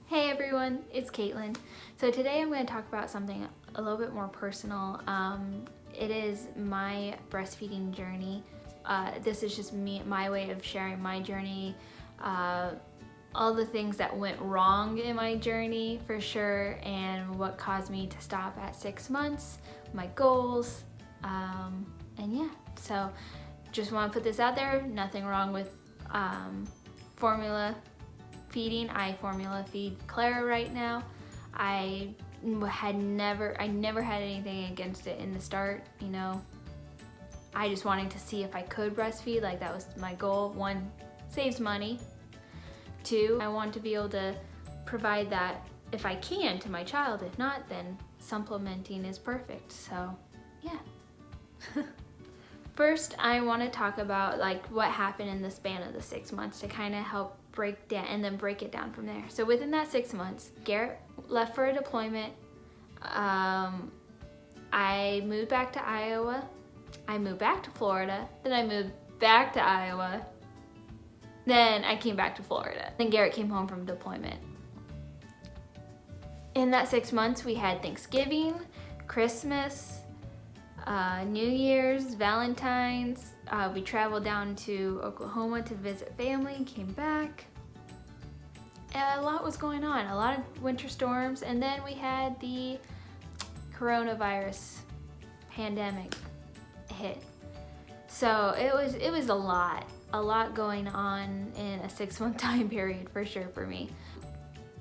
Hey everyone, it's Caitlin. So today I'm going to talk about something a little bit more personal. It is my breastfeeding journey. This is just my way of sharing my journey, all the things that went wrong in my journey for sure, and what caused me to stop at 6 months, my goals, and yeah. So just want to put this out there. Nothing wrong with formula feeding. I formula feed Clara right now. I never had anything against it in the start, you know. I just wanted to see if I could breastfeed, like that was my goal. 1, saves money. 2, I want to be able to provide that if I can to my child. If not, then supplementing is perfect. So yeah. First, I want to talk about like what happened in the span of the 6 months to kind of help break down and then break it down from there. So within that 6 months, Garrett left for a deployment. I moved back to Iowa. I moved back to Florida. Then I moved back to Iowa. Then I came back to Florida. Then Garrett came home from deployment. In that 6 months, we had Thanksgiving, Christmas, New Year's, Valentine's. We traveled down to Oklahoma to visit family, came back. And a lot was going on, a lot of winter storms, and then we had the coronavirus pandemic hit. So it was a lot going on in a 6 month time period for sure for me.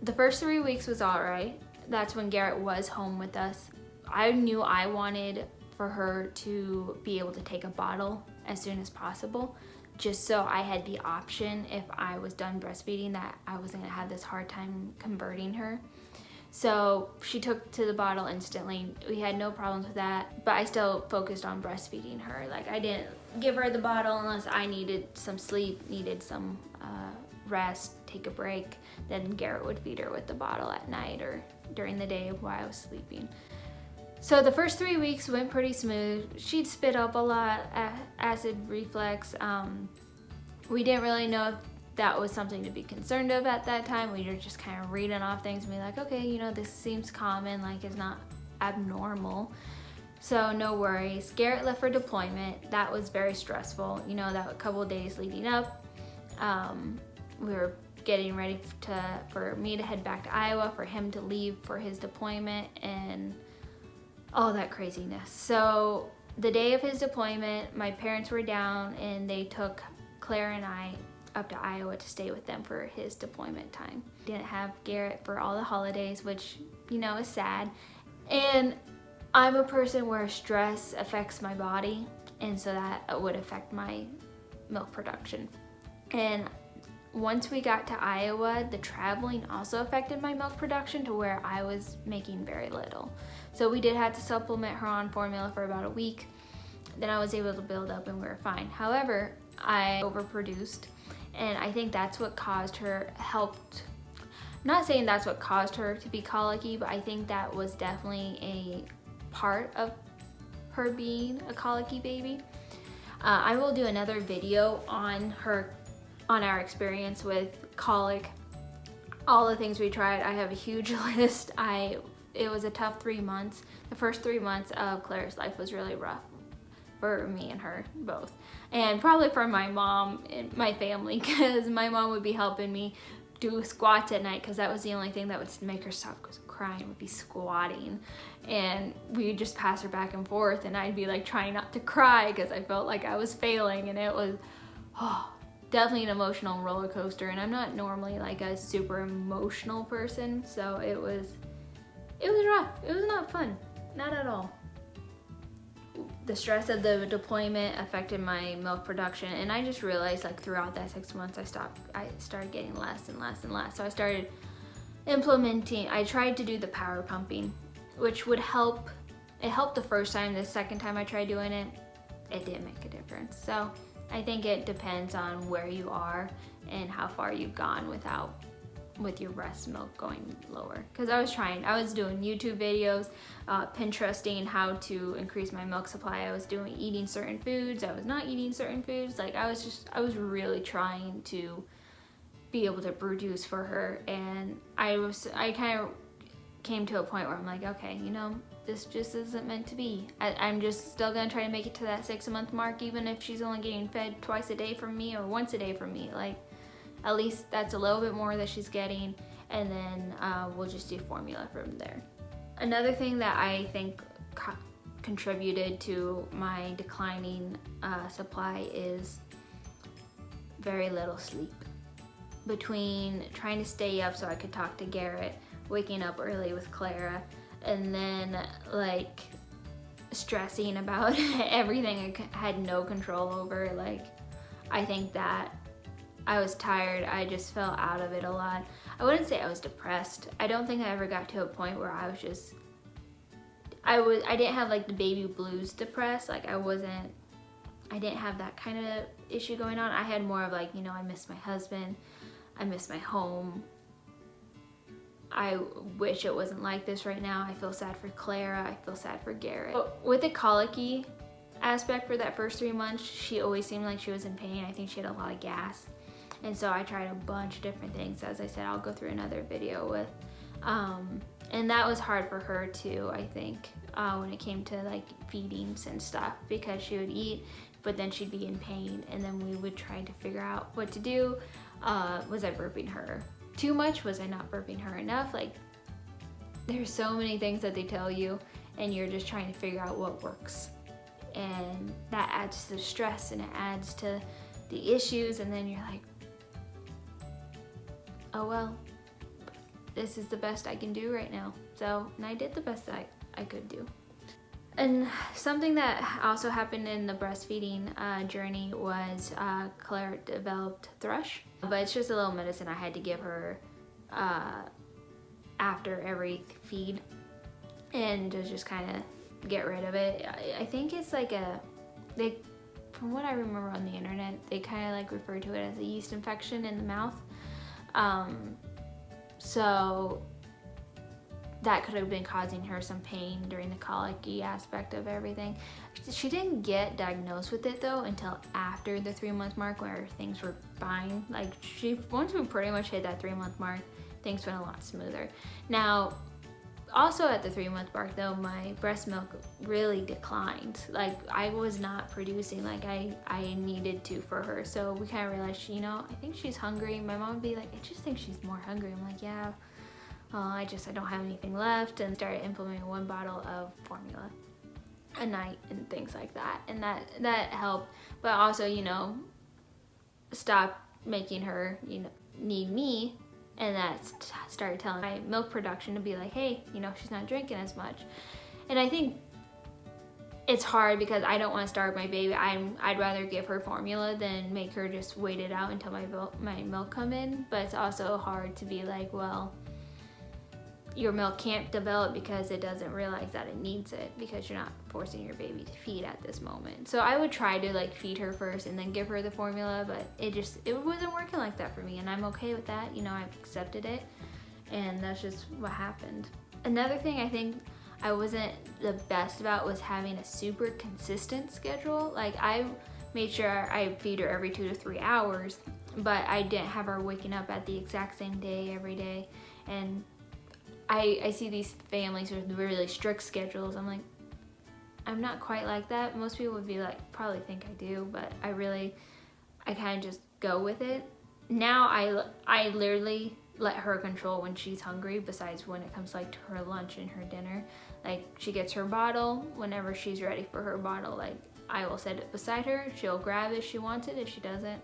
The first 3 weeks was all right. That's when Garrett was home with us. I knew I wanted for her to be able to take a bottle as soon as possible, just so I had the option if I was done breastfeeding that I wasn't gonna have this hard time converting her. So she took to the bottle instantly. We had no problems with that, but I still focused on breastfeeding her. Like I didn't give her the bottle unless I needed some sleep, needed some rest, take a break. Then Garrett would feed her with the bottle at night or during the day while I was sleeping. So the first 3 weeks went pretty smooth. She'd spit up a lot, acid reflux. We didn't really know if that was something to be concerned of at that time. We were just kind of reading off things and being like, okay, you know, this seems common, like it's not abnormal. So no worries. Garrett left for deployment. That was very stressful. You know, that couple of days leading up, we were getting ready for me to head back to Iowa, for him to leave for his deployment, and all that craziness. So the day of his deployment, my parents were down and they took Claire and I up to Iowa to stay with them for his deployment time. Didn't have Garrett for all the holidays, which, you know, is sad. And I'm a person where stress affects my body, and so that would affect my milk production. And once we got to Iowa, the traveling also affected my milk production to where I was making very little. So we did have to supplement her on formula for about a week. Then I was able to build up and we were fine. However, I overproduced, and I think that's what caused her, I'm not saying that's what caused her to be colicky, but I think that was definitely a part of her being a colicky baby. I will do another video on our experience with colic, all the things we tried. I have a huge list. It was a tough 3 months. The first 3 months of Claire's life was really rough for me and her both, and probably for my mom and my family, because my mom would be helping me do squats at night, because that was the only thing that would make her stop crying, would be squatting. And we would just pass her back and forth, and I'd be like trying not to cry because I felt like I was failing, and it was definitely an emotional roller coaster. And I'm not normally like a super emotional person, so it was rough. It was not fun, not at all. The stress of the deployment affected my milk production, and I just realized like throughout that 6 months I started getting less and less and less. So I started implementing, I tried to do the power pumping, which would help. It helped the first time. The second time I tried doing it, it didn't make a difference. So I think it depends on where you are and how far you've gone with your breast milk going lower. Because I was doing YouTube videos, Pinteresting how to increase my milk supply. I was eating certain foods. I was not eating certain foods. Like I was really trying to be able to produce for her. And I kind of came to a point where I'm like, okay, you know, this just isn't meant to be. I'm just still gonna try to make it to that 6-month mark, even if she's only getting fed twice a day from me or once a day from me. Like, at least that's a little bit more that she's getting, and then we'll just do formula from there. Another thing that I think contributed to my declining supply is very little sleep. Between trying to stay up so I could talk to Garrett, waking up early with Clara, and then like stressing about everything I had no control over, like I think that I was tired. I just fell out of it a lot. I wouldn't say I was depressed. I don't think I ever got to a point where I was just, I didn't have like the baby blues depressed. Like I didn't have that kind of issue going on. I had more of like, you know, I miss my husband, I miss my home. I wish it wasn't like this right now. I feel sad for Clara, I feel sad for Garrett. But with the colicky aspect for that first 3 months, she always seemed like she was in pain. I think she had a lot of gas. And so I tried a bunch of different things. As I said, I'll go through another video with. And that was hard for her too, I think, when it came to like feedings and stuff, because she would eat, but then she'd be in pain, and then we would try to figure out what to do. Was I burping her too much? Was I not burping her enough? Like, there's so many things that they tell you, and you're just trying to figure out what works. And that adds to the stress, and it adds to the issues, and then you're like, oh well, this is the best I can do right now. So, and I did the best that I could do. And something that also happened in the breastfeeding journey was Claire developed thrush, but it's just a little medicine I had to give her after every feed, and to just kind of get rid of it. I think it's like from what I remember on the internet, they kind of like refer to it as a yeast infection in the mouth. So that could have been causing her some pain during the colicky aspect of everything. She didn't get diagnosed with it though until after the 3-month mark, where things were fine. Like, once we pretty much hit that 3-month mark, things went a lot smoother. Now, also at the 3-month mark though, my breast milk really declined. Like, I was not producing like I needed to for her. So we kind of realized, you know, I think she's hungry. My mom would be like, I just think she's more hungry. I'm like, yeah, I don't have anything left, and started implementing 1 bottle of formula a night and things like that. And that helped, but also, you know, stop making her, you know, need me. And that started telling my milk production to be like, hey, you know, she's not drinking as much. And I think it's hard because I don't want to starve my baby. I'd rather give her formula than make her just wait it out until my milk come in. But it's also hard to be like, well, your milk can't develop because it doesn't realize that it needs it, because you're not forcing your baby to feed at this moment. So I would try to like feed her first and then give her the formula, but it wasn't working like that for me, and I'm okay with that. You know, I've accepted it, and that's just what happened. Another thing I think I wasn't the best about was having a super consistent schedule. Like, I made sure I feed her every 2 to 3 hours, but I didn't have her waking up at the exact same day every day. And I see these families with really strict schedules. I'm like, I'm not quite like that. Most people would be like, probably think I do, but I kind of just go with it. Now I literally let her control when she's hungry, besides when it comes like to her lunch and her dinner. Like, she gets her bottle whenever she's ready for her bottle. Like, I will set it beside her. She'll grab it if she wants it. If she doesn't,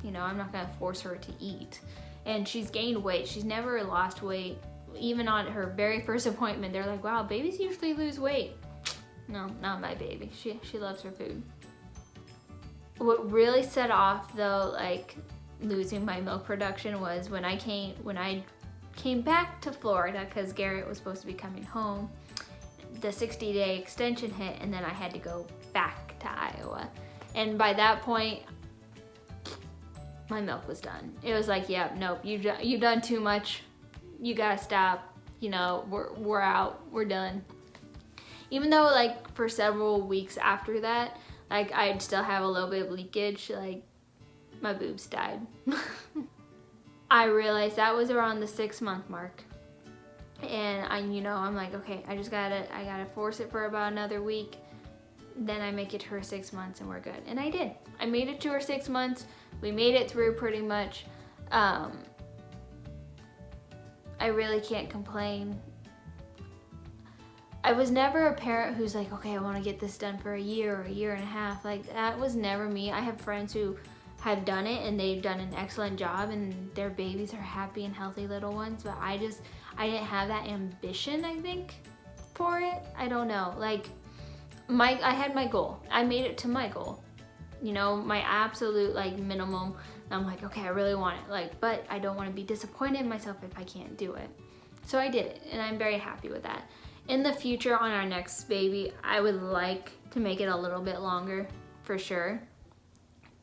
you know, I'm not gonna force her to eat. And she's gained weight. She's never lost weight. Even on her very first appointment, they're like, wow, babies usually lose weight. No, not my baby. She loves her food. What really set off though, like losing my milk production, was when I came back to Florida, because Garrett was supposed to be coming home. The 60-day extension hit, and then I had to go back to Iowa. And by that point, my milk was done. It was like, yeah, nope, you've done too much. You gotta stop. You know, we're out. We're done. Even though like for several weeks after that, like I'd still have a little bit of leakage. Like, my boobs died. I realized that was around the 6-month mark. And I'm like, okay, I gotta force it for about another week. Then I make it to her 6 months and we're good. And I did. I made it to her 6 months. We made it through pretty much. I really can't complain. I was never a parent who's like, okay, I want to get this done for a year or a year and a half. Like, that was never me. I have friends who have done it and they've done an excellent job and their babies are happy and healthy little ones, but I didn't have that ambition, I think, for it. I don't know. Like, I had my goal. I made it to my goal. My absolute like minimum. I'm like, okay, I really want it. Like, but I don't want to be disappointed in myself if I can't do it. So I did it and I'm very happy with that. In the future, on our next baby, I would like to make it a little bit longer for sure.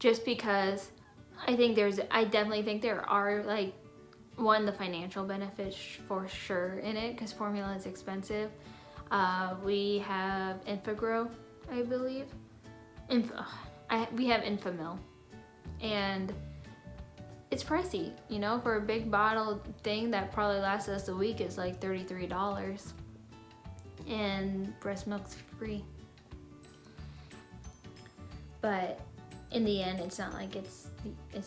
Just because I definitely think there are like, the financial benefits for sure in it, because formula is expensive. We have Enfagrow, I believe. We have Enfamil, and it's pricey, for a big bottle thing that probably lasts us a week is like $33, and breast milk's free. But in the end, it's not like it's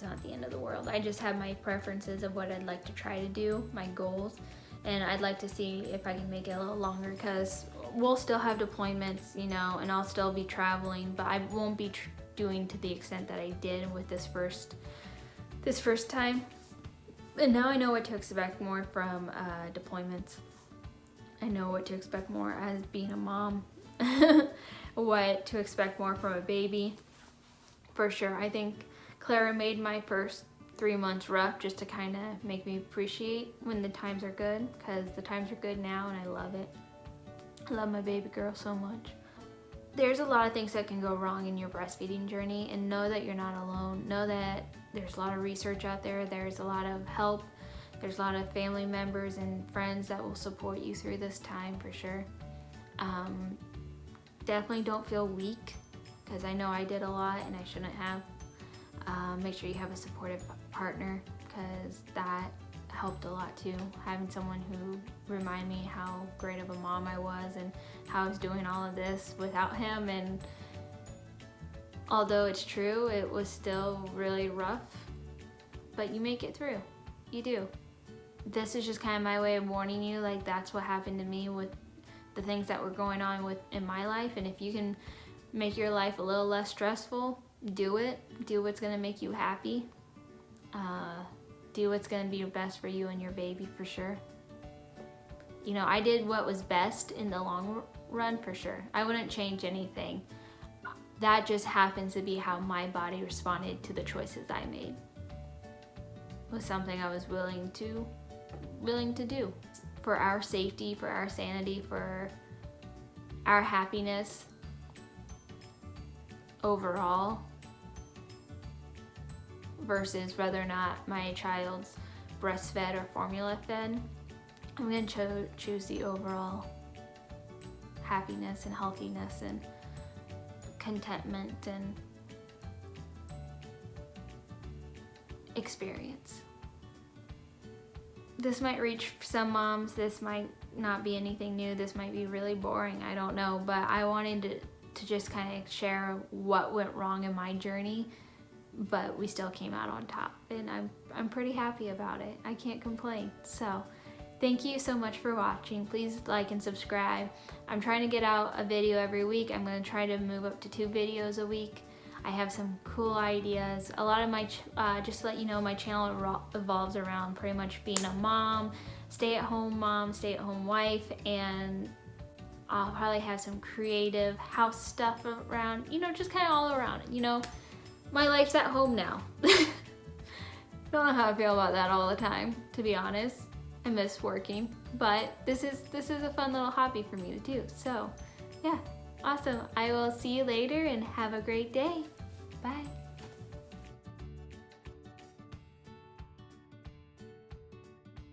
not the end of the world. I just have my preferences of what I'd like to try to do, my goals, and I'd like to see if I can make it a little longer, because we'll still have deployments, and I'll still be traveling, but I won't be doing to the extent that I did with this first time. And now I know what to expect more from deployments. I know what to expect more as being a mom, what to expect more from a baby. For sure. I think Clara made my first 3 months rough just to kind of make me appreciate when the times are good, because the times are good now and I love it. I love my baby girl so much. There's a lot of things that can go wrong in your breastfeeding journey, and know that you're not alone. Know that there's a lot of research out there. There's a lot of help. There's a lot of family members and friends that will support you through this time for sure. Definitely don't feel weak, because I know I did a lot and I shouldn't have. Make sure you have a supportive partner, because that helped a lot too. Having someone who reminded me how great of a mom I was and how I was doing all of this without him. And although it's true, it was still really rough, but you make it through. You do. This is just kind of my way of warning you, like, that's what happened to me with the things that were going on in my life. And if you can make your life a little less stressful, do it. Do what's gonna make you happy. Do what's gonna be best for you and your baby for sure. I did what was best in the long run for sure. I wouldn't change anything. That just happens to be how my body responded to the choices I made. It was something I was willing to do. For our safety, for our sanity, for our happiness overall, versus whether or not my child's breastfed or formula fed, I'm going to choose the overall happiness and healthiness and contentment and experience. This might reach some moms, this might not be anything new, this might be really boring, I don't know, but I wanted to just kind of share what went wrong in my journey, but we still came out on top, and I'm pretty happy about it. I can't complain. So thank you so much for watching. Please like and subscribe. I'm trying to get out a video every week. I'm going to try to move up to 2 videos a week. I have some cool ideas. A lot of my, just to let you know, my channel evolves around pretty much being a mom, stay-at-home mom, stay-at-home wife, and I'll probably have some creative house stuff around, just kind of all around it, My life's at home now. Don't know how I feel about that all the time, to be honest. I miss working, but this is a fun little hobby for me to do. So yeah, awesome. I will see you later and have a great day. Bye.